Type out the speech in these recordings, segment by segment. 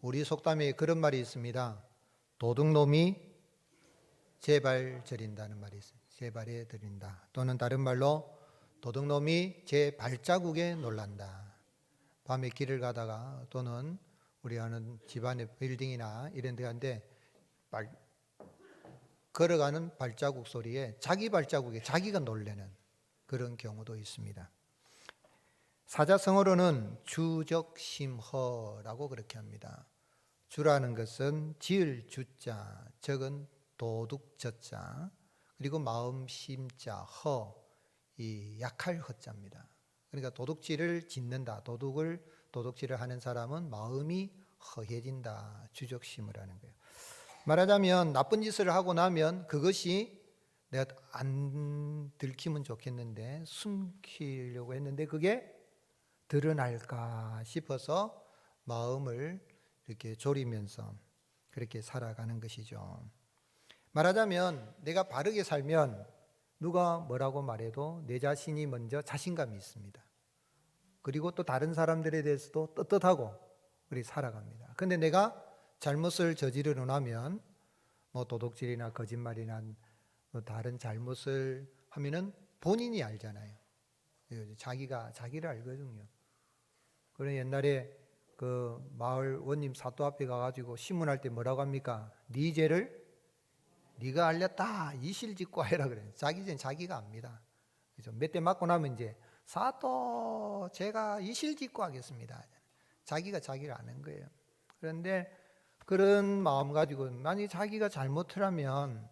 우리 속담에 그런 말이 있습니다. 도둑놈이 제발 저린다는 말이 있어요. 제발에 들인다. 또는 다른 말로 도둑놈이 제 발자국에 놀란다. 밤에 길을 가다가 또는 우리 아는 집안의 빌딩이나 이런 데 간데 걸어가는 발자국 소리에 자기 발자국에 자기가 놀라는 그런 경우도 있습니다. 사자성어로는 주적심허라고 그렇게 합니다. 주라는 것은 지을 주자, 적은 도둑 젖자, 그리고 마음 심자, 허, 이 약할 허자입니다. 그러니까 도둑질을 짓는다. 도둑질을 하는 사람은 마음이 허해진다. 주적심을 하는 거예요. 말하자면 나쁜 짓을 하고 나면 그것이 내가 안 들키면 좋겠는데 숨기려고 했는데 그게 드러날까 싶어서 마음을 이렇게 졸이면서 그렇게 살아가는 것이죠. 말하자면 내가 바르게 살면 누가 뭐라고 말해도 내 자신이 먼저 자신감이 있습니다. 그리고 또 다른 사람들에 대해서도 떳떳하고 우리 살아갑니다. 근데 내가 잘못을 저지르고 나면 뭐 도둑질이나 거짓말이나 뭐 다른 잘못을 하면은 본인이 알잖아요. 자기가 자기를 알거든요. 그래 옛날에 그 마을 원님 사또 앞에 가가지고 신문할 때 뭐라고 합니까? 네 죄를 네가 알렸다. 이실직고 해라 그래. 자기 죄는 자기가 압니다. 그죠? 몇 대 맞고 나면 이제 사또 제가 이실직고 하겠습니다. 자기가 자기를 아는 거예요. 그런데 그런 마음 가지고 만약 자기가 잘못을 하면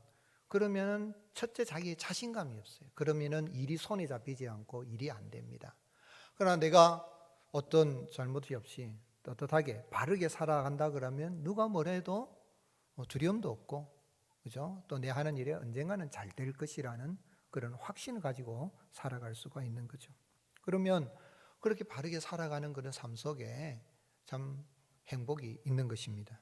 그러면은 첫째 자기의 자신감이 없어요. 그러면은 일이 손에 잡히지 않고 일이 안 됩니다. 그러나 내가 어떤 잘못이 없이 떳떳하게 바르게 살아간다 그러면 누가 뭐래도 두려움도 없고, 그죠? 또 내 하는 일에 언젠가는 잘 될 것이라는 그런 확신을 가지고 살아갈 수가 있는 거죠. 그러면 그렇게 바르게 살아가는 그런 삶 속에 참 행복이 있는 것입니다.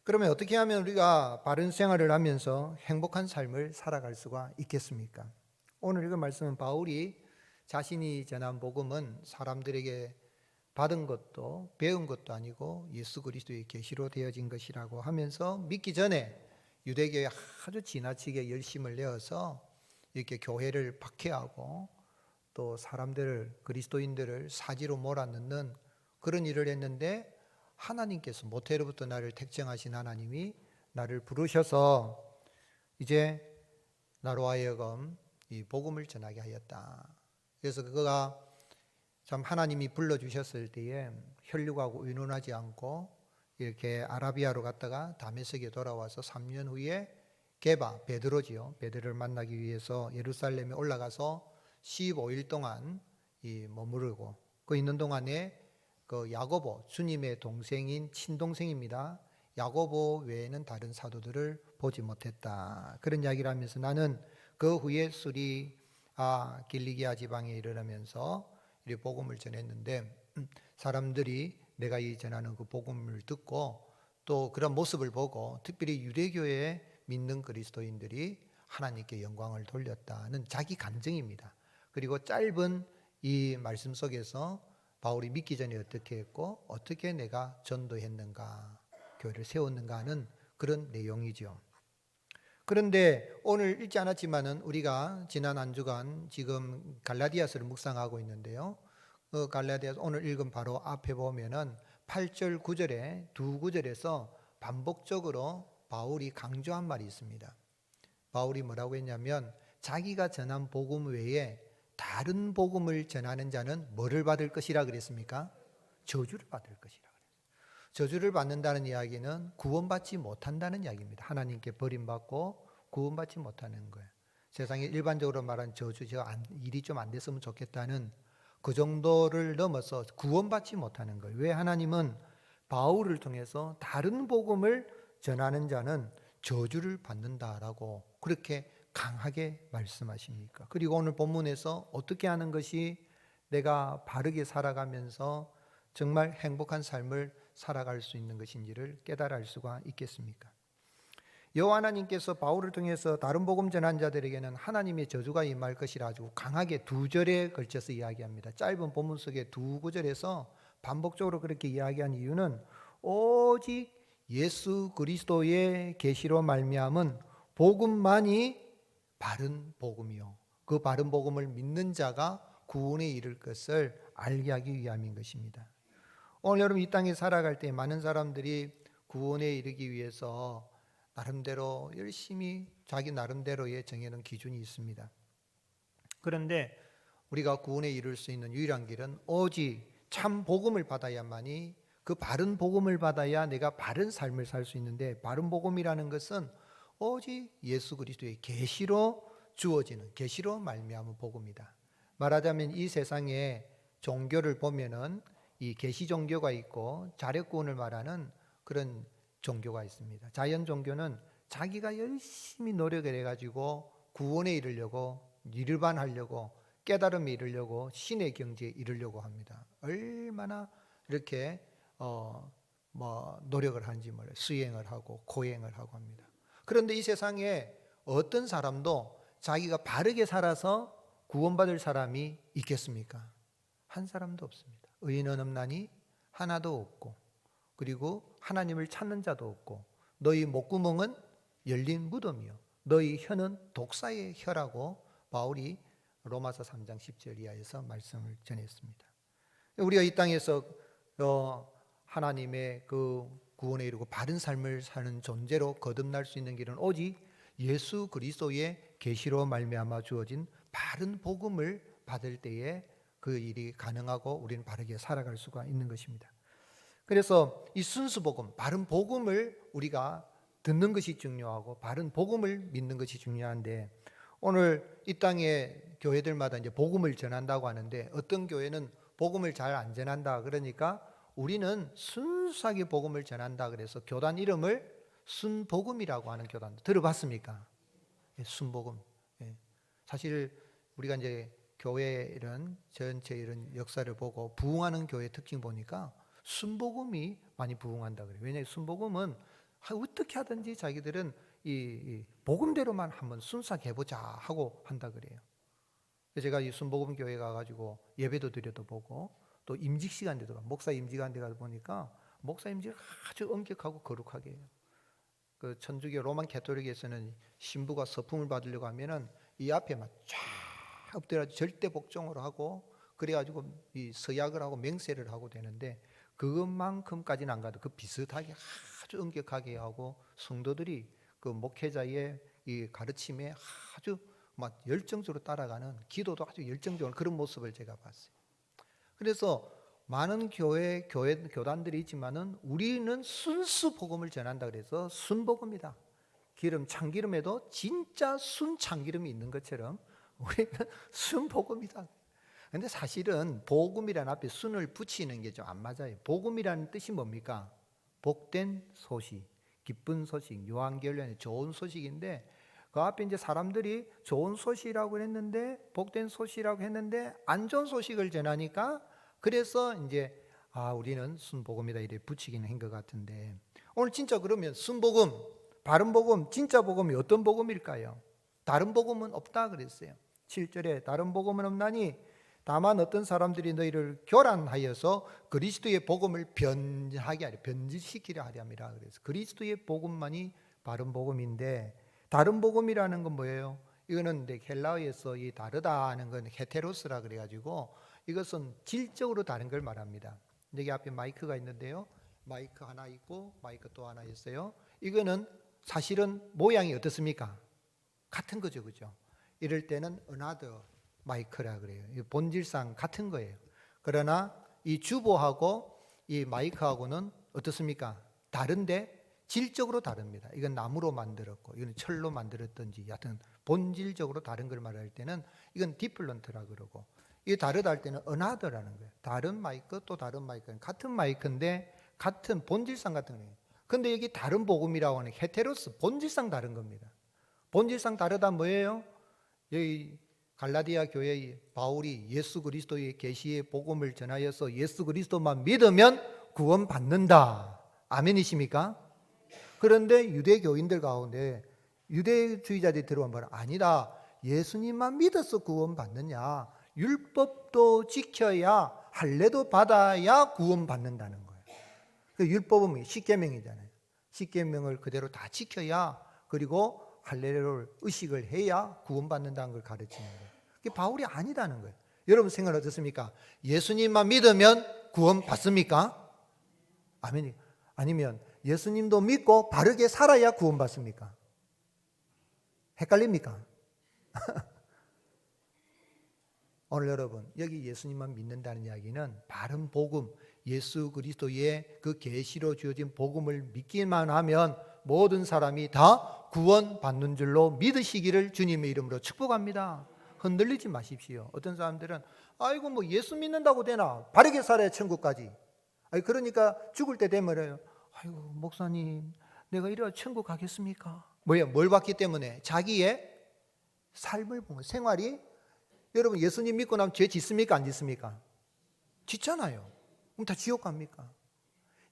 그러면 어떻게 하면 우리가 바른 생활을 하면서 행복한 삶을 살아갈 수가 있겠습니까? 오늘 읽은 말씀은 바울이 자신이 전한 복음은 사람들에게 받은 것도 배운 것도 아니고 예수 그리스도의 계시로 되어진 것이라고 하면서 믿기 전에 유대교에 아주 지나치게 열심을 내어서 이렇게 교회를 박해하고 또 사람들을 그리스도인들을 사지로 몰아넣는 그런 일을 했는데 하나님께서 모태로부터 나를 택정하신 하나님이 나를 부르셔서 이제 나로 하여금 이 복음을 전하게 하였다. 그래서 그거가 참 하나님이 불러주셨을 때에 혈육하고 의논하지 않고 이렇게 아라비아로 갔다가 다메섹에 돌아와서 3년 후에 게바, 베드로지요. 베드로를 만나기 위해서 예루살렘에 올라가서 15일 동안 머무르고 그 있는 동안에 그 야고보, 주님의 동생인 친동생입니다. 야고보 외에는 다른 사도들을 보지 못했다. 그런 이야기를 하면서 나는 그 후에 수리아 길리기아 지방에 이르면서 이 복음을 전했는데 사람들이 내가 이 전하는 그 복음을 듣고 또 그런 모습을 보고 특별히 유대교에 믿는 그리스도인들이 하나님께 영광을 돌렸다는 자기 간증입니다. 그리고 짧은 이 말씀 속에서 바울이 믿기 전에 어떻게 했고 어떻게 내가 전도했는가, 교회를 세웠는가 하는 그런 내용이죠. 그런데 오늘 읽지 않았지만은 우리가 지난 한 주간 지금 갈라디아서를 묵상하고 있는데요. 그 갈라디아서 오늘 읽은 바로 앞에 보면은 8절 9절에 두 구절에서 반복적으로 바울이 강조한 말이 있습니다. 바울이 뭐라고 했냐면 자기가 전한 복음 외에 다른 복음을 전하는 자는 뭐를 받을 것이라 그랬습니까? 저주를 받을 것이라 그랬어요. 저주를 받는다는 이야기는 구원받지 못한다는 이야기입니다. 하나님께 버림받고 구원받지 못하는 거예요. 세상에 일반적으로 말하는 저주, 일이 좀 안 됐으면 좋겠다는 그 정도를 넘어서 구원받지 못하는 거예요. 왜 하나님은 바울을 통해서 다른 복음을 전하는 자는 저주를 받는다라고 그렇게 강하게 말씀하십니까? 그리고 오늘 본문에서 어떻게 하는 것이 내가 바르게 살아가면서 정말 행복한 삶을 살아갈 수 있는 것인지를 깨달아 알 수가 있겠습니까? 여호와 하나님께서 바울을 통해서 다른 복음 전한 자들에게는 하나님의 저주가 임할 것이라 가지고 강하게 두 절에 걸쳐서 이야기합니다. 짧은 본문 속에 두 구절에서 반복적으로 그렇게 이야기한 이유는 오직 예수 그리스도의 계시로 말미암은 복음만이 바른 복음이요, 그 바른 복음을 믿는 자가 구원에 이를 것을 알게 하기 위함인 것입니다. 오늘 여러분 이 땅에 살아갈 때 많은 사람들이 구원에 이르기 위해서 나름대로 열심히 자기 나름대로의 정해놓은 기준이 있습니다. 그런데 우리가 구원에 이룰 수 있는 유일한 길은 오직 참 복음을 받아야만이, 그 바른 복음을 받아야 내가 바른 삶을 살 수 있는데, 바른 복음이라는 것은 오직 예수 그리스도의 계시로 주어지는, 계시로 말미암은 복음이다. 말하자면 이 세상에 종교를 보면은 이 계시 종교가 있고 자력구원을 말하는 그런 종교가 있습니다. 자연 종교는 자기가 열심히 노력을 해가지고 구원에 이르려고, 니르반하려고, 깨달음에 이르려고, 신의 경지에 이르려고 합니다. 얼마나 이렇게 노력을 하는지 몰라요. 수행을 하고 고행을 하고 합니다. 그런데 이 세상에 어떤 사람도 자기가 바르게 살아서 구원받을 사람이 있겠습니까? 한 사람도 없습니다. 의인은 없나니 하나도 없고, 그리고 하나님을 찾는 자도 없고, 너희 목구멍은 열린 무덤이요 너희 혀는 독사의 혀라고 바울이 로마서 3장 10절 이하에서 말씀을 전했습니다. 우리가 이 땅에서 하나님의 그 구원에 이르고 바른 삶을 사는 존재로 거듭날 수 있는 길은 오직 예수 그리스도의 계시로 말미암아 주어진 바른 복음을 받을 때에 그 일이 가능하고 우리는 바르게 살아갈 수가 있는 것입니다. 그래서 이 순수 복음, 바른 복음을 우리가 듣는 것이 중요하고 바른 복음을 믿는 것이 중요한데, 오늘 이 땅의 교회들마다 이제 복음을 전한다고 하는데, 어떤 교회는 복음을 잘 안 전한다 그러니까 우리는 순수하게 복음을 전한다 그래서 교단 이름을 순복음이라고 하는 교단 들어봤습니까? 예, 순복음. 예. 사실 우리가 이제 교회 이런 전체 이런 역사를 보고 부흥하는 교회 특징 보니까 순복음이 많이 부흥한다 그래요. 왜냐하면 순복음은 어떻게 하든지 자기들은 이 복음대로만 한번 순수하게 해보자 하고 한다 그래요. 제가 이 순복음 교회 가가지고 예배도 드려도 보고, 또 임직 시간대도 목사 임직한 데 가서 보니까 목사 임직을 아주 엄격하고 거룩하게 해요. 그 천주교 로만 가톨릭에서는 신부가 서품을 받으려고 하면은 이 앞에 막 쫙 엎드려 절대 복종을 하고, 그래가지고 이 서약을 하고 맹세를 하고 되는데, 그것만큼까지는 안 가도 그 비슷하게 아주 엄격하게 하고, 성도들이 그 목회자의 이 가르침에 아주 막 열정적으로 따라가는, 기도도 아주 열정적으로 그런 모습을 제가 봤어요. 그래서 많은 교단들이 있지만은 우리는 순수 복음을 전한다 그래서 순복음이다. 참기름에도 진짜 순 참기름이 있는 것처럼 우리는 순복음이다. 근데 사실은 복음이라는 앞에 순을 붙이는 게 좀 안 맞아요. 복음이라는 뜻이 뭡니까? 복된 소식, 기쁜 소식, 요한계열련의 좋은 소식인데, 그 앞에 이제 사람들이 좋은 소식이라고 했는데, 복된 소식이라고 했는데 안 좋은 소식을 전하니까, 그래서 이제 우리는 순복음이다 이렇게 붙이기는 한 것 같은데, 오늘 진짜 그러면 순복음, 바른 복음, 진짜 복음이 어떤 복음일까요? 다른 복음은 없다 그랬어요. 7절에 다른 복음은 없나니 다만 어떤 사람들이 너희를 교란하여서 그리스도의 복음을 변하게 하려, 변질시키려 하려 함이라. 그래서 그리스도의 복음만이 바른 복음인데, 다른 복음이라는 건 뭐예요? 이거는 헬라어에서 이 다르다 하는 건 헤테로스라 그래가지고 이것은 질적으로 다른 걸 말합니다. 여기 앞에 마이크가 있는데요, 마이크 하나 있고 마이크 또 하나 있어요. 이거는 사실은 모양이 어떻습니까? 같은 거죠, 그죠? 이럴 때는 another 마이크라 그래요. 본질상 같은 거예요. 그러나 이 주보하고 이 마이크하고는 어떻습니까? 다른데 질적으로 다릅니다. 이건 나무로 만들었고 이건 철로 만들었든지 여하튼 본질적으로 다른 걸 말할 때는 이건 디플런트라 그러고, 이게 다르다 할 때는 another라는 거예요. 다른 마이크 또 다른 마이크는 같은 마이크인데 같은 본질상 같은 거예요. 근데 여기 다른 복음이라고 하는 헤테로스, 본질상 다른 겁니다. 본질상 다르다 뭐예요? 여기 갈라디아 교회의 바울이 예수 그리스도의 계시의 복음을 전하여서 예수 그리스도만 믿으면 구원받는다. 아멘이십니까? 그런데 유대교인들 가운데 유대주의자들이 들어오면 아니다, 예수님만 믿어서 구원받느냐, 율법도 지켜야 할례도 받아야 구원받는다는 거예요. 그 율법은 십계명이잖아요. 십계명을 그대로 다 지켜야, 그리고 할례를 의식을 해야 구원받는다는 걸 가르치는 거예요. 그게 바울이 아니다는 거예요. 여러분 생각 어떻습니까? 예수님만 믿으면 구원 받습니까? 아멘. 아니면 예수님도 믿고 바르게 살아야 구원 받습니까? 헷갈립니까? 오늘 여러분, 여기 예수님만 믿는다는 이야기는 바른 복음, 예수 그리스도의 그 계시로 주어진 복음을 믿기만 하면 모든 사람이 다 구원받는 줄로 믿으시기를 주님의 이름으로 축복합니다. 흔들리지 마십시오. 어떤 사람들은 아이고 뭐 예수 믿는다고 되나? 바르게 살아야 천국까지. 아니 그러니까 죽을 때 되면 아이고 목사님 내가 이래야 천국 가겠습니까? 뭘 봤기 때문에? 자기의 삶을 본 거예요. 생활이. 여러분 예수님 믿고 나면 죄 짓습니까? 안 짓습니까? 짓잖아요. 그럼 다 지옥 갑니까?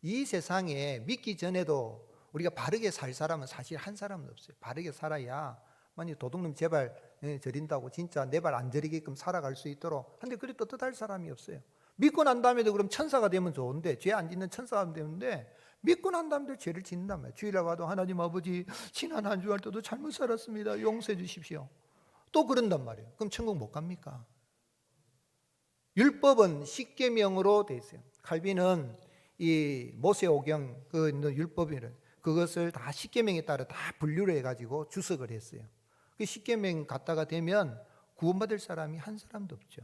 이 세상에 믿기 전에도 우리가 바르게 살 사람은 사실 한 사람은 없어요. 바르게 살아야 만약 도둑놈 제발 저린다고 진짜 내 발 안 저리게끔 살아갈 수 있도록. 근데 그리 떳떳할 사람이 없어요. 믿고 난 다음에도 그럼 천사가 되면 좋은데, 죄 안 짓는 천사가 되는데 믿고 난 다음에 죄를 짓는단 말이에요. 주일날 와도 하나님 아버지 지난 한 주할 때도 잘못 살았습니다. 용서해 주십시오. 또 그런단 말이에요. 그럼 천국 못 갑니까? 율법은 십계명으로 되어 있어요. 칼빈은 이 모세오경 그 율법이를 그것을 다 십계명에 따라 다 분류를 해가지고 주석을 했어요. 그 십계명 갖다가 되면 구원받을 사람이 한 사람도 없죠.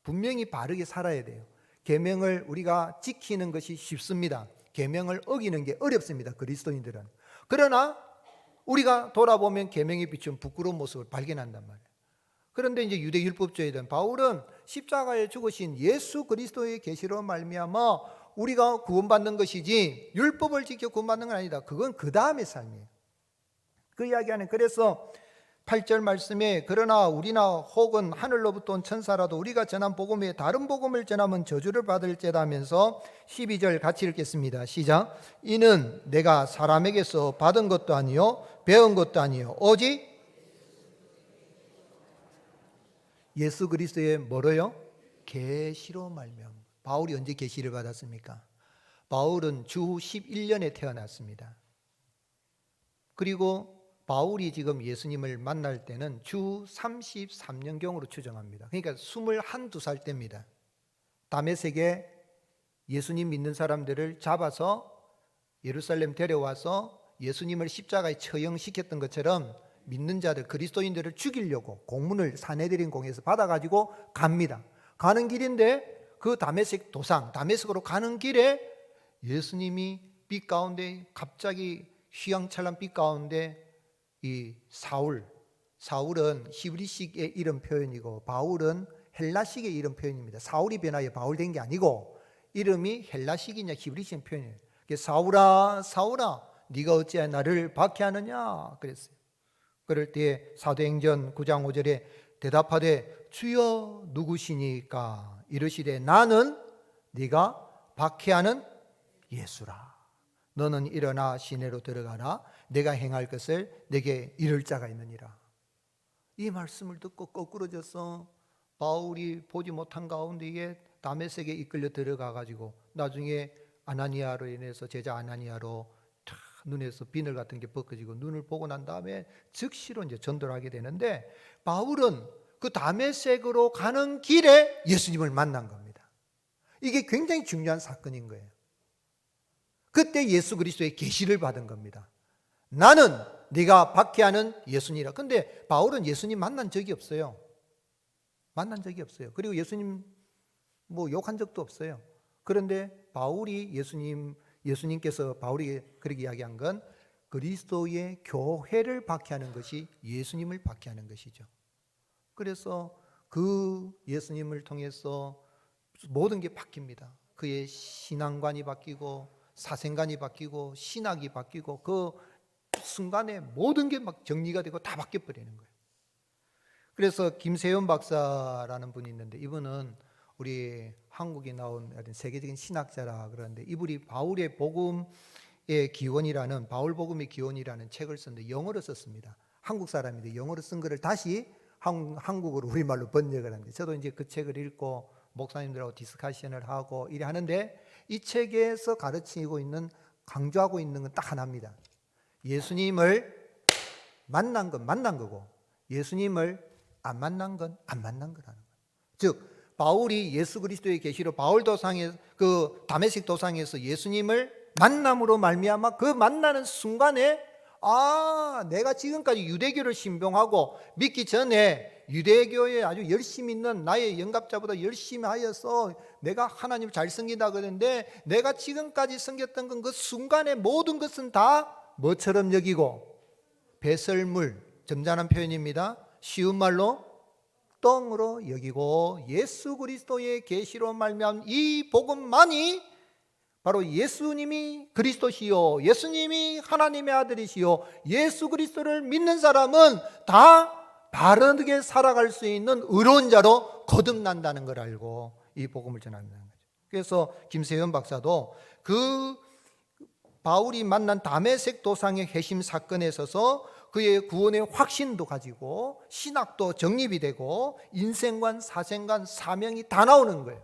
분명히 바르게 살아야 돼요. 계명을 우리가 지키는 것이 쉽습니다. 계명을 어기는 게 어렵습니다. 그리스도인들은. 그러나 우리가 돌아보면 계명에 비춘 부끄러운 모습을 발견한단 말이에요. 그런데 이제 유대 율법주의든 바울은 십자가에 죽으신 예수 그리스도의 계시로 말미암아 우리가 구원받는 것이지 율법을 지켜 구원받는 건 아니다. 그건 그 다음의 삶이에요. 그 이야기하는. 그래서 8절 말씀에 그러나 우리나 혹은 하늘로부터 온 천사라도 우리가 전한 복음에 다른 복음을 전하면 저주를 받을지다 하면서 12절 같이 읽겠습니다. 시작. 이는 내가 사람에게서 받은 것도 아니요 배운 것도 아니요 오직 예수 그리스도의 뭐로요? 계시로 말미암아. 바울이 언제 계시를 받았습니까? 바울은 주 11년에 태어났습니다. 그리고 바울이 지금 예수님을 만날 때는 주 33년경으로 추정합니다. 그러니까 21, 2살 때입니다. 다메섹에 예수님 믿는 사람들을 잡아서 예루살렘 데려와서 예수님을 십자가에 처형시켰던 것처럼 믿는 자들, 그리스도인들을 죽이려고 공문을 사내들인 공에서 받아가지고 갑니다. 가는 길인데 그 다메섹 도상, 다메섹으로 가는 길에 예수님이 빛 가운데 갑자기 휘황찬란 빛 가운데 이 사울은 히브리식의 이름 표현이고 바울은 헬라식의 이름 표현입니다. 사울이 변하여 바울 된 게 아니고 이름이 헬라식이냐 히브리식 표현이에요. 사울아 사울아 네가 어찌하여 나를 박해하느냐 그랬어요. 그럴 때 사도행전 9장 5절에 대답하되 주여 누구시니까 이르시되 나는 네가 박해하는 예수라. 너는 일어나 시내로 들어가라. 내가 행할 것을 내게 이룰 자가 있느니라. 이 말씀을 듣고 거꾸러져서 바울이 보지 못한 가운데에 다메섹에 이끌려 들어가 가지고 나중에 아나니아로 인해서 제자 아나니아로 눈에서 비늘 같은 게 벗겨지고 눈을 보고 난 다음에 즉시로 이제 전도를 하게 되는데 바울은 그 다메섹으로 가는 길에 예수님을 만난 겁니다. 이게 굉장히 중요한 사건인 거예요. 그때 예수 그리스도의 계시를 받은 겁니다. 나는 네가 박해하는 예수니라. 근데 바울은 예수님 만난 적이 없어요. 만난 적이 없어요. 그리고 예수님 뭐 욕한 적도 없어요. 그런데 바울이 예수님께서 바울이 그렇게 이야기한 건 그리스도의 교회를 박해하는 것이 예수님을 박해하는 것이죠. 그래서 그 예수님을 통해서 모든 게 바뀝니다. 그의 신앙관이 바뀌고 사생관이 바뀌고 신학이 바뀌고 그 순간에 모든 게 막 정리가 되고 다 바뀌어버리는 거예요. 그래서 김세현 박사라는 분이 있는데 이분은 우리 한국에 나온 세계적인 신학자라 그러는데 이분이 바울의 복음의 기원이라는 바울 복음의 기원이라는 책을 썼는데 영어로 썼습니다. 한국 사람인데 영어로 쓴 거를 다시 한국어로 우리말로 번역을 합니다. 저도 이제 그 책을 읽고 목사님들하고 디스커션을 하고 이래 하는데 이 책에서 가르치고 있는, 강조하고 있는 건 딱 하나입니다. 예수님을 만난 건 만난 거고 예수님을 안 만난 건 안 만난 거라는 거예요. 즉 바울이 예수 그리스도의 계시로 바울 도상에 그 다메섹 도상에서 예수님을 만남으로 말미암아 그 만나는 순간에 내가 지금까지 유대교를 신봉하고 믿기 전에 유대교에 아주 열심히 있는 나의 영갑자보다 열심히 하여서 내가 하나님을 잘 섬긴다 그러는데 내가 지금까지 섬겼던 건 그 순간에 모든 것은 다 뭐처럼 여기고 배설물, 점잖은 표현입니다. 쉬운 말로 똥으로 여기고 예수 그리스도의 계시로 말미암은 이 복음만이 바로 예수님이 그리스도시요 예수님이 하나님의 아들이시요 예수 그리스도를 믿는 사람은 다 바르게 살아갈 수 있는 의로운 자로 거듭난다는 걸 알고 이 복음을 전한다는 거죠. 그래서 김세현 박사도 그 바울이 만난 다메섹 도상의 회심 사건에 있어서 그의 구원의 확신도 가지고 신학도 정립이 되고 인생관, 사생관, 사명이 다 나오는 거예요.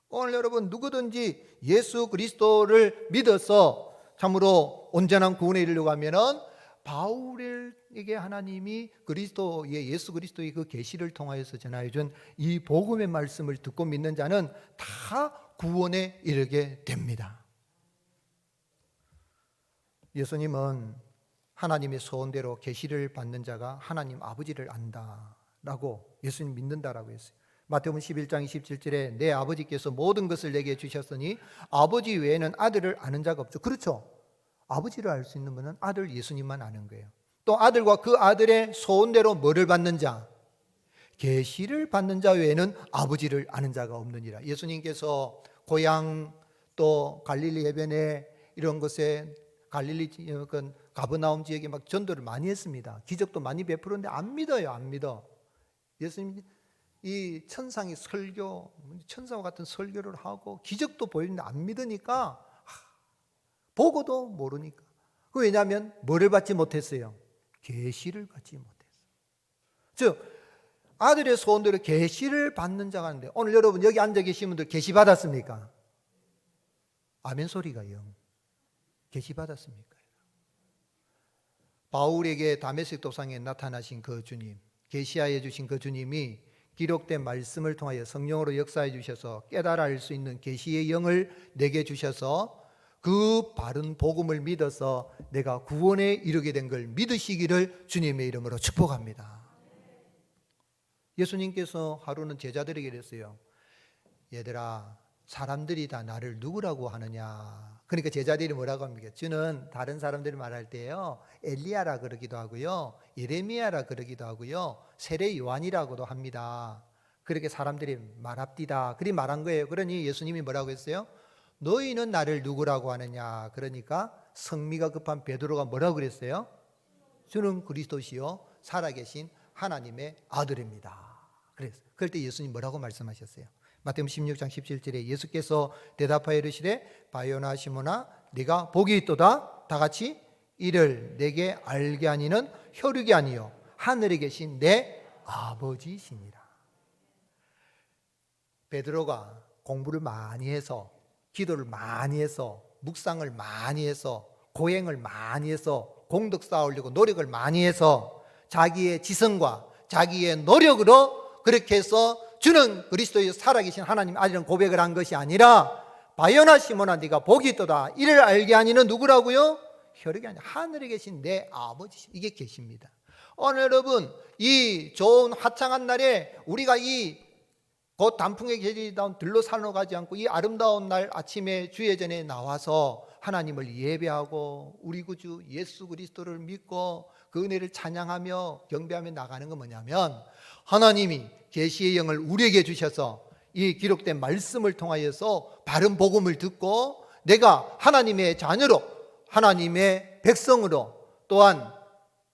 오늘 여러분 누구든지 예수 그리스도를 믿어서 참으로 온전한 구원에 이르려고 하면은 바울에게 하나님이 그리스도의 예수 그리스도의 그 계시를 통하여서 전하여준 이 복음의 말씀을 듣고 믿는 자는 다 구원에 이르게 됩니다. 예수님은 하나님의 소원대로 계시를 받는 자가 하나님 아버지를 안다라고 예수님 믿는다라고 했어요. 마태복음 11장 27절에 내 아버지께서 모든 것을 내게 주셨으니 아버지 외에는 아들을 아는 자가 없죠. 그렇죠. 아버지를 알 수 있는 분은 아들 예수님만 아는 거예요. 또 아들과 그 아들의 소원대로 뭐를 받는 자? 계시를 받는 자 외에는 아버지를 아는 자가 없느니라. 예수님께서 고향 또 갈릴리 해변에 이런 곳에 갈릴리 가버나움 지역에 막 전도를 많이 했습니다. 기적도 많이 베풀었는데 안 믿어요. 안 믿어. 예수님이 이 천상의 설교, 천사와 같은 설교를 하고 기적도 보이는데 안 믿으니까 보고도 모르니까. 그 왜냐하면 뭐를 받지 못했어요? 계시를 받지 못했어요. 즉 아들의 소원대로 계시를 받는 자가 있는데 오늘 여러분 여기 앉아 계신 분들 계시 받았습니까? 아멘 소리가 영. 계시 받았습니까? 바울에게 다메섹 도상에 나타나신 그 주님, 계시하여 주신 그 주님이 기록된 말씀을 통하여 성령으로 역사해 주셔서 깨달아 알 수 있는 계시의 영을 내게 주셔서 그 바른 복음을 믿어서 내가 구원에 이르게 된 걸 믿으시기를 주님의 이름으로 축복합니다. 예수님께서 하루는 제자들에게 그랬어요. 얘들아, 사람들이 다 나를 누구라고 하느냐. 그러니까 제자들이 뭐라고 합니까? 저는 다른 사람들이 말할 때요 엘리야라 그러기도 하고요 예레미야라 그러기도 하고요 세례 요한이라고도 합니다. 그렇게 사람들이 말합디다. 그리 말한 거예요. 그러니 예수님이 뭐라고 했어요? 너희는 나를 누구라고 하느냐. 그러니까 성미가 급한 베드로가 뭐라고 그랬어요? 주는 그리스도시요 살아계신 하나님의 아들입니다. 그랬어요. 그럴 때 예수님 뭐라고 말씀하셨어요? 마태복음 16장 17절에 예수께서 대답하여 이르시되 바요나 시몬아 네가 복이 있도다. 다 같이 이를 내게 알게 하니는 혈육이 아니요 하늘에 계신 내 아버지시니라. 베드로가 공부를 많이 해서 기도를 많이 해서 묵상을 많이 해서 고행을 많이 해서 공덕 쌓으려고 노력을 많이 해서 자기의 지성과 자기의 노력으로 그렇게 해서 주는 그리스도의 살아계신 하나님 아들은 고백을 한 것이 아니라 바요나 시몬아 네가 복이 있도다. 이를 알게 하니는 누구라고요? 혈육이 아니라 하늘에 계신 내 아버지. 이게 계십니다. 오늘 여러분 이 좋은 화창한 날에 우리가 이 곧 단풍의 계절이 다운 들로 산으로 가지 않고 이 아름다운 날 아침에 주예전에 나와서 하나님을 예배하고 우리 구주 예수 그리스도를 믿고 그 은혜를 찬양하며 경배하며 나가는 건 뭐냐면 하나님이 계시의 영을 우리에게 주셔서 이 기록된 말씀을 통하여서 바른 복음을 듣고 내가 하나님의 자녀로 하나님의 백성으로 또한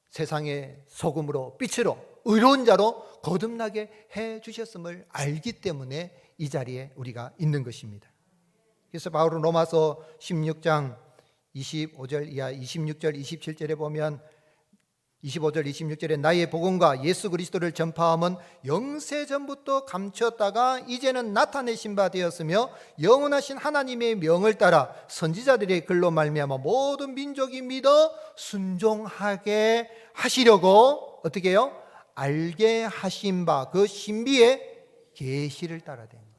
세상의 소금으로 빛으로 의로운 자로 거듭나게 해 주셨음을 알기 때문에 이 자리에 우리가 있는 것입니다. 그래서 바울은 로마서 16장 25절 이하 26절 27절에 보면 25절 26절에 나의 복음과 예수 그리스도를 전파함은 영세전부터 감추었다가 이제는 나타내신 바 되었으며 영원하신 하나님의 명을 따라 선지자들의 글로 말미암아 모든 민족이 믿어 순종하게 하시려고 어떻게 해요? 알게 하신 바 그 신비의 계시를 따라 된 거예요.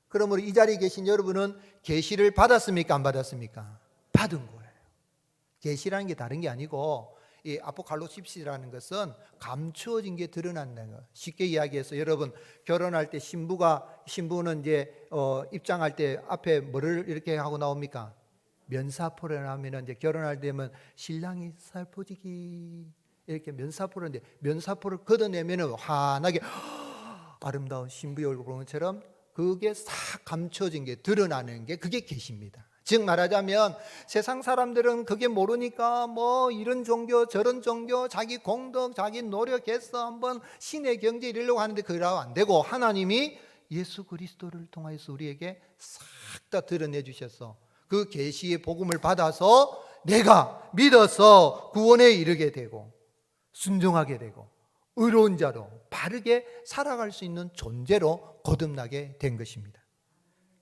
그러므로 이 자리에 계신 여러분은 계시를 받았습니까? 안 받았습니까? 받은 거예요. 계시라는 게 다른 게 아니고 이 아포칼립시라는 것은 감추어진 게 드러난다는 거. 쉽게 이야기해서 여러분 결혼할 때 신부는 이제 입장할 때 앞에 뭐를 이렇게 하고 나옵니까? 면사포를 하면은 이제 결혼할 때면 신랑이 살포지기 이렇게 면사포를 면사포를 걷어내면은 환하게 아름다운 신부의 얼굴 보는 것처럼 그게 싹 감춰진 게 드러나는 게 그게 계시입니다. 즉 말하자면 세상 사람들은 그게 모르니까 뭐 이런 종교 저런 종교 자기 공덕 자기 노력해서 한번 신의 경제 이루려고 하는데 그러면 안 되고 하나님이 예수 그리스도를 통해서 우리에게 싹 다 드러내 주셔서 그 계시의 복음을 받아서 내가 믿어서 구원에 이르게 되고 순종하게 되고 의로운 자로 바르게 살아갈 수 있는 존재로 거듭나게 된 것입니다.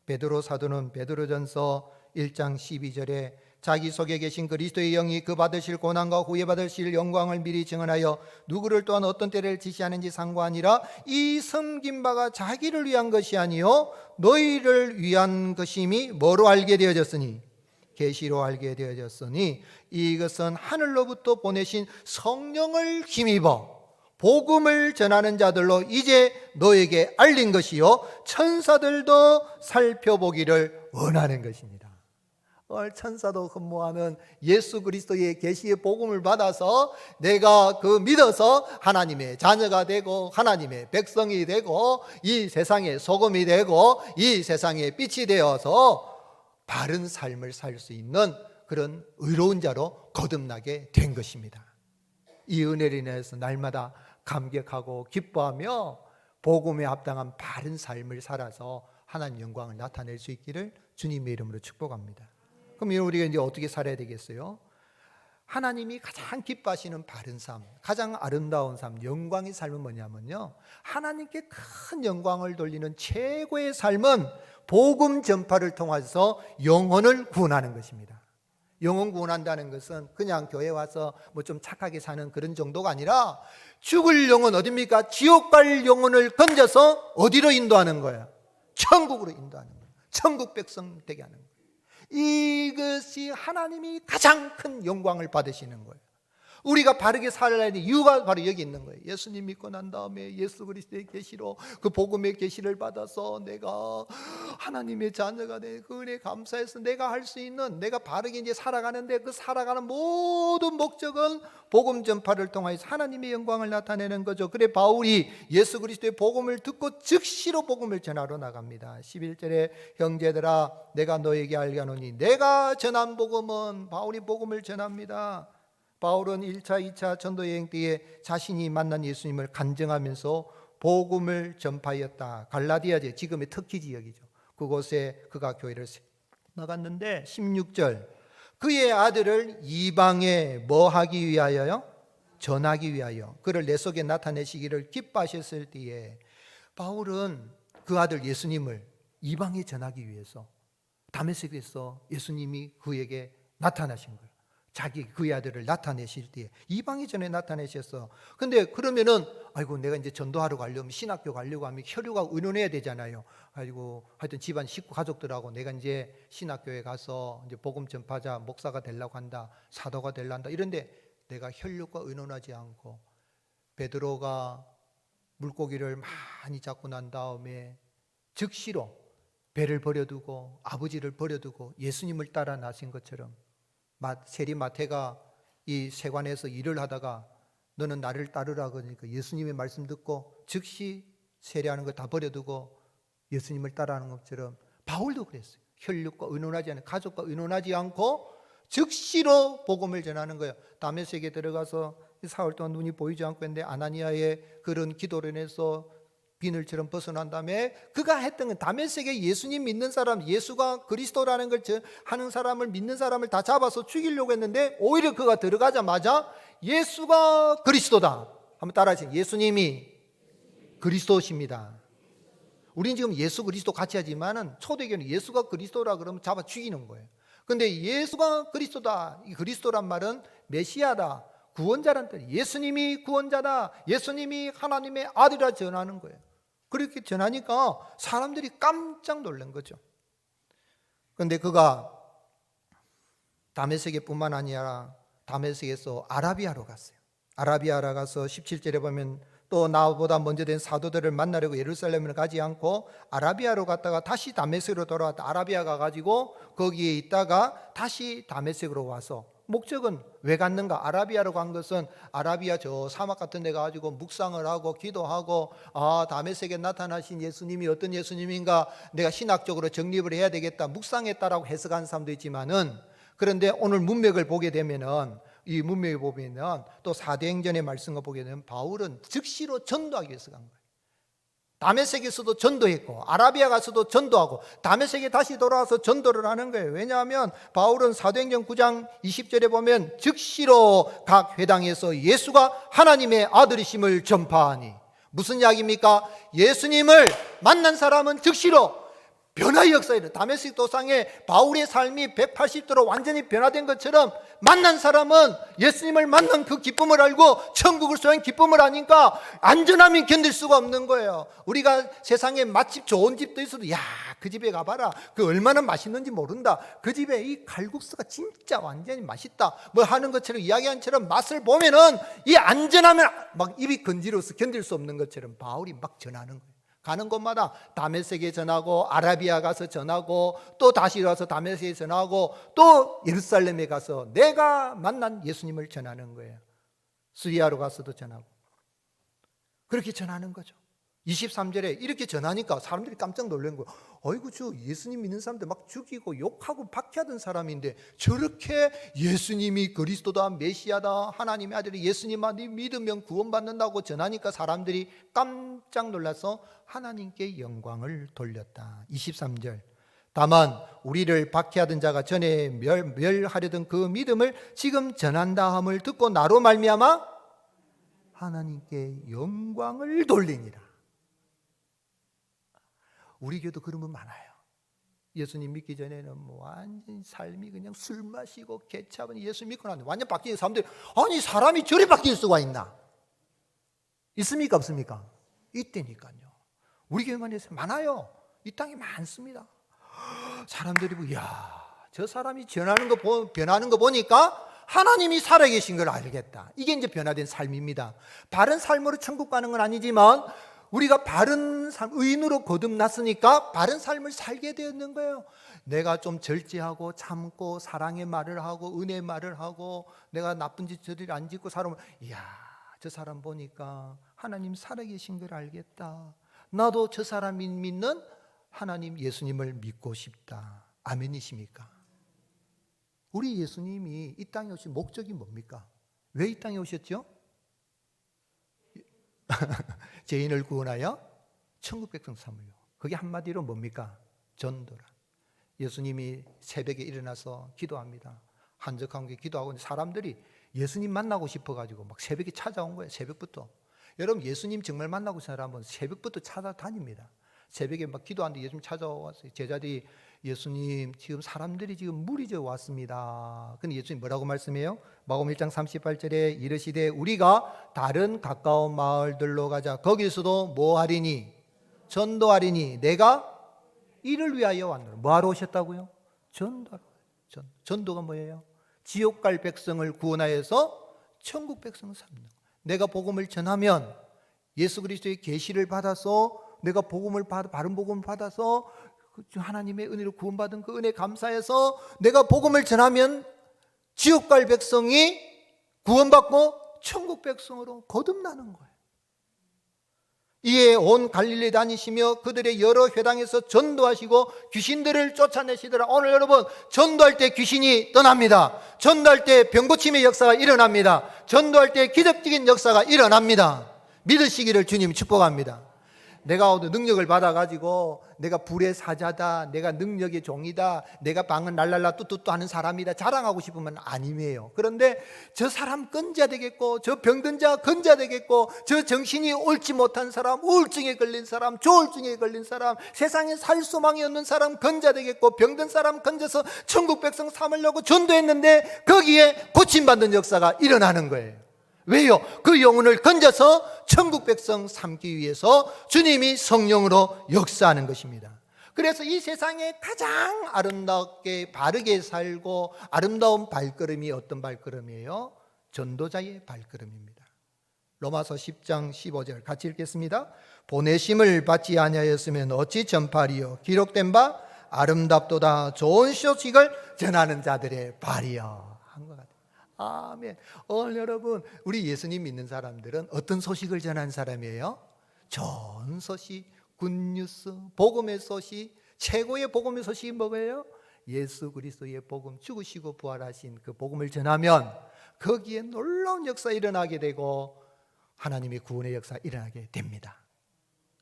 베드로 사도는 베드로전서 1장 12절에 자기 속에 계신 그리스도의 영이 그 받으실 고난과 후에 받으실 영광을 미리 증언하여 누구를 또한 어떤 때를 지시하는지 상관이라 이 섬긴 바가 자기를 위한 것이 아니요 너희를 위한 것임이 뭐로 알게 되어졌으니 계시로 알게 되어졌으니 이것은 하늘로부터 보내신 성령을 힘입어 복음을 전하는 자들로 이제 너에게 알린 것이요 천사들도 살펴보기를 원하는 것입니다. 천사도 흠모하는 예수 그리스도의 계시의 복음을 받아서 내가 그 믿어서 하나님의 자녀가 되고 하나님의 백성이 되고 이 세상의 소금이 되고 이 세상의 빛이 되어서 바른 삶을 살 수 있는 그런 의로운 자로 거듭나게 된 것입니다. 이 은혜를 인해서 날마다 감격하고 기뻐하며 복음에 합당한 바른 삶을 살아서 하나님 영광을 나타낼 수 있기를 주님의 이름으로 축복합니다. 그럼 우리가 이제 어떻게 살아야 되겠어요? 하나님이 가장 기뻐하시는 바른 삶, 가장 아름다운 삶, 영광의 삶은 뭐냐면요 하나님께 큰 영광을 돌리는 최고의 삶은 복음 전파를 통해서 영혼을 구원하는 것입니다. 영혼 구원한다는 것은 그냥 교회 와서 뭐 좀 착하게 사는 그런 정도가 아니라 죽을 영혼 어디입니까? 지옥 갈 영혼을 건져서 어디로 인도하는 거예요? 천국으로 인도하는 거예요. 천국 백성 되게 하는 거예요. 이것이 하나님이 가장 큰 영광을 받으시는 거예요. 우리가 바르게 살아야 하는 이유가 바로 여기 있는 거예요. 예수님 믿고 난 다음에 예수 그리스도의 계시로 그 복음의 계시를 받아서 내가 하나님의 자녀가 돼 그 은혜 감사해서 내가 할 수 있는 내가 바르게 이제 살아가는데 그 살아가는 모든 목적은 복음 전파를 통해서 하나님의 영광을 나타내는 거죠. 그래 바울이 예수 그리스도의 복음을 듣고 즉시로 복음을 전하러 나갑니다. 11절에 형제들아 내가 너에게 알게 하노니 내가 전한 복음은 바울이 복음을 전합니다. 바울은 1차, 2차 전도 여행 때에 자신이 만난 예수님을 간증하면서 복음을 전파하였다. 갈라디아제 지금의 터키 지역이죠. 그곳에 그가 교회를 나갔는데 16절 그의 아들을 이방에 뭐 하기 위하여요? 전하기 위하여 그를 내 속에 나타내시기를 기뻐하셨을 때에 바울은 그 아들 예수님을 이방에 전하기 위해서 다메섹에서 예수님이 그에게 나타나신 거예요. 자기 그의 아들을 나타내실 때 이방이 전에 나타내셨어. 근데 그러면은 아이고 내가 이제 전도하러 가려면 신학교 가려고 하면 혈육하고 의논해야 되잖아요. 아이고 하여튼 집안 식구 가족들하고 내가 이제 신학교에 가서 이제 복음 전파자 목사가 되려고 한다. 사도가 되려고 한다. 이런데 내가 혈육과 의논하지 않고 베드로가 물고기를 많이 잡고 난 다음에 즉시로 배를 버려두고 아버지를 버려두고 예수님을 따라 나신 것처럼 세리 마태가 이 세관에서 일을 하다가 너는 나를 따르라 그러니까 예수님의 말씀 듣고 즉시 세리하는 거 다 버려두고 예수님을 따라하는 것처럼 바울도 그랬어요. 혈육과 의논하지 않고 가족과 의논하지 않고 즉시로 복음을 전하는 거예요. 다메섹에 들어가서 4월 동안 눈이 보이지 않고 있는데 아나니아의 그런 기도를 인해서 비늘처럼 벗어난 다음에 그가 했던 건 다메섹에 예수님 믿는 사람, 예수가 그리스도라는 걸 하는 사람을 믿는 사람을 다 잡아서 죽이려고 했는데 오히려 그가 들어가자마자 예수가 그리스도다. 한번 따라하세요. 예수님이 그리스도십니다. 우리는 지금 예수 그리스도 같이 하지만은 초대교회는 예수가 그리스도라 그러면 잡아 죽이는 거예요. 근데 예수가 그리스도다. 이 그리스도란 말은 메시아다, 구원자란 뜻. 예수님이 구원자다, 예수님이 하나님의 아들이라 전하는 거예요. 그렇게 전하니까 사람들이 깜짝 놀란 거죠. 그런데 그가 다메섹에 뿐만 아니라 다메섹에서 아라비아로 갔어요. 아라비아로 가서 17절에 보면 또 나보다 먼저 된 사도들을 만나려고 예루살렘을 가지 않고 아라비아로 갔다가 다시 다메섹으로 돌아왔다. 아라비아 가가지고 거기에 있다가 다시 다메섹으로 와서, 목적은 왜 갔는가? 아라비아로 간 것은 아라비아 저 사막 같은 데 가가지고 묵상을 하고 기도하고, 다메섹에 나타나신 예수님이 어떤 예수님인가 내가 신학적으로 정립을 해야 되겠다, 묵상했다라고 해석하는 사람도 있지만은, 그런데 오늘 문맥을 보게 되면은, 이 문맥을 보면 또 사도행전의 말씀을 보게 되면 바울은 즉시로 전도하기 위해서 간 거예요. 다메섹에서도 전도했고 아라비아 가서도 전도하고 다메섹에 다시 돌아와서 전도를 하는 거예요. 왜냐하면 바울은 사도행전 9장 20절에 보면 즉시로 각 회당에서 예수가 하나님의 아들이심을 전파하니, 무슨 이야기입니까? 예수님을 만난 사람은 즉시로 변화의 역사에 이르러, 다메섹 도상에 바울의 삶이 180도로 완전히 변화된 것처럼 만난 사람은 예수님을 만난 그 기쁨을 알고 천국을 소유한 기쁨을 아니까 안전함이 견딜 수가 없는 거예요. 우리가 세상에 맛집 좋은 집도 있어도 야, 그 집에 가봐라, 그 얼마나 맛있는지 모른다, 그 집에 이 칼국수가 진짜 완전히 맛있다 뭐 하는 것처럼, 이야기한 처럼 맛을 보면은 이 안전함을 막 입이 건지러워서 견딜 수 없는 것처럼 바울이 막 전하는 거예요. 가는 곳마다 다메섹에 전하고 아라비아 가서 전하고 또 다시 와서 다메섹에 전하고 또 예루살렘에 가서 내가 만난 예수님을 전하는 거예요. 시리아로 가서도 전하고 그렇게 전하는 거죠. 23절에 이렇게 전하니까 사람들이 깜짝 놀란 거예요. 어이구, 저 예수님 믿는 사람들 막 죽이고 욕하고 박해하던 사람인데 저렇게 예수님이 그리스도다, 메시아다, 하나님의 아들이 예수님만 믿으면 구원받는다고 전하니까 사람들이 깜짝 놀라서 하나님께 영광을 돌렸다. 23절. 다만 우리를 박해하던 자가 전에 멸하려던 그 믿음을 지금 전한다 함을 듣고 나로 말미암아 하나님께 영광을 돌리니라. 우리 교도 그런 분 많아요. 예수님 믿기 전에는 뭐 완전 삶이 그냥 술 마시고 개차면 예수 믿고 나면 완전 바뀌는 사람들이, 아니 사람이 저리 바뀔 수가 있나? 있습니까 없습니까? 있다니까요. 우리 교회만 해서 많아요. 이 땅에 많습니다. 사람들이 뭐, 야, 저 사람이 변하는 거 보니까 하나님이 살아계신 걸 알겠다. 이게 이제 변화된 삶입니다. 바른 삶으로 천국 가는 건 아니지만 우리가 바른 삶, 의인으로 거듭났으니까 바른 삶을 살게 되었는 거예요. 내가 좀 절제하고 참고 사랑의 말을 하고 은혜의 말을 하고 내가 나쁜 짓을 안 짓고 살아보면, 이야, 저 사람 보니까 하나님 살아계신 걸 알겠다. 나도 저 사람이 믿는 하나님 예수님을 믿고 싶다. 아멘이십니까? 우리 예수님이 이 땅에 오신 목적이 뭡니까? 왜 이 땅에 오셨죠? 죄인을 구원하여 천국 백성 삼으려. 그게 한마디로 뭡니까? 전도라. 예수님이 새벽에 일어나서 기도합니다. 한적한 게 기도하고 사람들이 예수님 만나고 싶어가지고 막 새벽에 찾아온 거예요. 새벽부터. 여러분, 예수님 정말 만나고 싶은 사람은 새벽부터 찾아다닙니다. 새벽에 막 기도하는데 예수님 찾아왔어요. 제자들이, 예수님 지금 사람들이 지금 무리 져 왔습니다. 근데 예수님 뭐라고 말씀해요? 마가복음 1장 38절에 이르시되 우리가 다른 가까운 마을들로 가자. 거기서도 뭐 하리니? 전도하리니 내가 이를 위하여 왔노라. 뭐 하러 오셨다고요? 전도하러. 전도가 뭐예요? 지옥 갈 백성을 구원하여서 천국 백성을 삼는 거예요. 내가 복음을 전하면 예수 그리스도의 계시를 받아서 내가 바른 복음을 받아서 하나님의 은혜로 구원받은 그 은혜 감사해서 내가 복음을 전하면 지옥 갈 백성이 구원받고 천국 백성으로 거듭나는 거예요. 이에 온 갈릴리 다니시며 그들의 여러 회당에서 전도하시고 귀신들을 쫓아내시더라. 오늘 여러분, 전도할 때 귀신이 떠납니다. 전도할 때 병고침의 역사가 일어납니다. 전도할 때 기적적인 역사가 일어납니다. 믿으시기를 주님 축복합니다. 내가 어떤 능력을 받아가지고 내가 불의 사자다, 내가 능력의 종이다, 내가 방은 랄랄라 뚜뚜뚜 하는 사람이다 자랑하고 싶으면 아니에요. 그런데 저 사람 건져야 되겠고, 저 병든 자 건져야 되겠고, 저 정신이 옳지 못한 사람, 우울증에 걸린 사람, 조울증에 걸린 사람, 세상에 살 소망이 없는 사람 건져야 되겠고, 병든 사람 건져서 천국 백성 삼으려고 전도했는데 거기에 고침받는 역사가 일어나는 거예요. 왜요? 그 영혼을 건져서 천국 백성 삼기 위해서 주님이 성령으로 역사하는 것입니다. 그래서 이 세상에 가장 아름답게 바르게 살고 아름다운 발걸음이 어떤 발걸음이에요? 전도자의 발걸음입니다. 로마서 10장 15절 같이 읽겠습니다. 보내심을 받지 아니하였으면 어찌 전파리요 기록된 바 아름답도다 좋은 소식을 전하는 자들의 발이여 한 것 같아요. 아멘. 오늘 여러분, 우리 예수님 믿는 사람들은 어떤 소식을 전하는 사람이에요? 좋은 소식, 굿뉴스, 복음의 소식. 최고의 복음의 소식이 뭐예요? 예수 그리스도의 복음, 죽으시고 부활하신 그 복음을 전하면 거기에 놀라운 역사 일어나게 되고 하나님의 구원의 역사 일어나게 됩니다.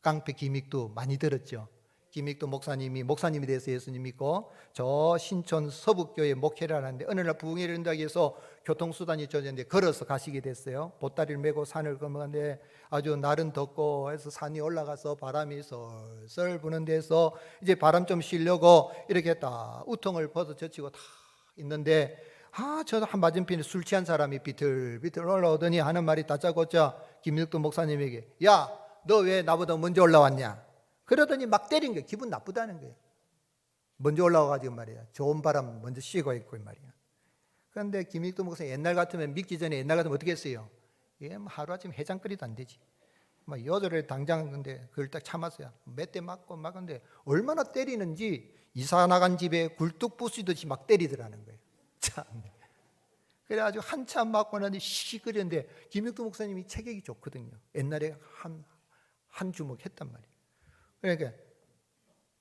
깡패 기믹도 많이 들었죠. 김익도 목사님이 돼서 예수님 믿고 저 신촌 서북교회 목회를 하는데 어느 날 부흥회를 한다고 해서 교통수단이 좋아졌는데 걸어서 가시게 됐어요. 보따리를 메고 산을 걸어가는데 아주 날은 덥고 해서 산이 올라가서 바람이 썰썰 부는 데서 이제 바람 좀 쉬려고 이렇게 딱 우통을 벗어 젖히고 다 있는데 저 한 맞은편에 술 취한 사람이 비틀비틀 올라오더니 하는 말이 다짜고짜 김익도 목사님에게 야, 너 왜 나보다 먼저 올라왔냐? 그러더니 막 때린 거예요. 기분 나쁘다는 거예요. 먼저 올라와가지고 말이야. 좋은 바람 먼저 쉬고 있고 말이야. 그런데 김익도 목사 옛날 같으면 믿기 전에 옛날 같으면 어떻게 했어요? 예, 하루아침 해장거리도 안 되지. 막 여자를 당장 근데 그걸 딱 참았어요. 몇 대 맞고 막 근데 얼마나 때리는지 이사 나간 집에 굴뚝 부수듯이 막 때리더라는 거예요. 참. 그래가지고 한참 맞고 나니 시끄러운데 김익도 목사님이 체격이 좋거든요. 옛날에 한 주먹 했단 말이에요. 그러니까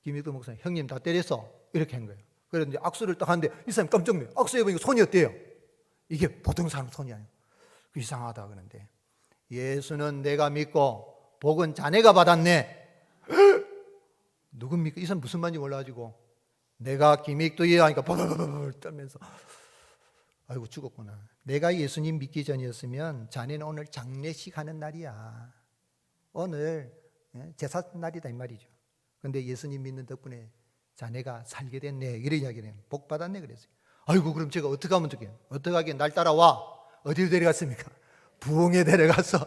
김익도 목사님 형님 다 때렸어 이렇게 한 거예요. 그런데 악수를 딱 하는데 이 사람이 깜짝 놀라요. 악수해보니까 손이 어때요? 이게 보통 사람 손이 아니에요. 이상하다 그러는데 예수는 내가 믿고 복은 자네가 받았네. 누굽니까? 이 사람 무슨 말인지 몰라가지고 내가 김익도야 하니까 버버버버 떨면서 아이고 죽었구나. 내가 예수님 믿기 전이었으면 자네는 오늘 장례식 하는 날이야. 오늘 제사 날이다 이 말이죠. 그런데 예수님 믿는 덕분에 자네가 살게 됐네 이런 이야기를 해요. 복 받았네 그랬어요. 아이고 그럼 제가 어떻게 하면 좋겠어요? 어떻게 하긴 날 따라와. 어디로 데려갔습니까? 부흥에 데려가서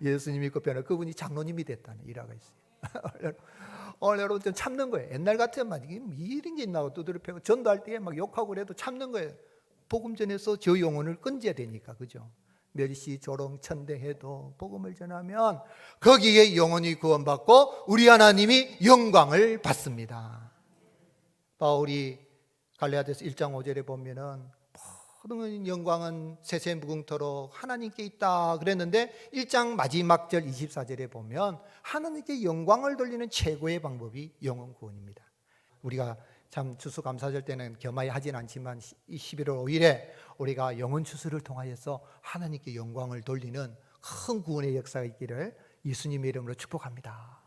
예수님 믿고 변화 그분이 장로님이 됐다는 일화가 있어요. 오늘 여러분 좀 참는 거예요. 옛날 같으면 막 이런 게 있나고 두드려 패고 전도할 때 막 욕하고 그래도 참는 거예요. 복음 전해서 저 영혼을 건져야 되니까 그죠? 멸시 조롱 천대해도 복음을 전하면 거기에 영혼이 구원받고 우리 하나님이 영광을 받습니다. 바울이 갈라디아서 1장 5절에 보면은 모든 영광은 세세 무궁토록 하나님께 있다 그랬는데 1장 마지막 절 24절에 보면 하나님께 영광을 돌리는 최고의 방법이 영혼 구원입니다. 우리가 참 추수감사절 때는 겸하여 하진 않지만 11월 5일에 우리가 영혼 추수를 통하여서 하나님께 영광을 돌리는 큰 구원의 역사가 있기를 예수님의 이름으로 축복합니다.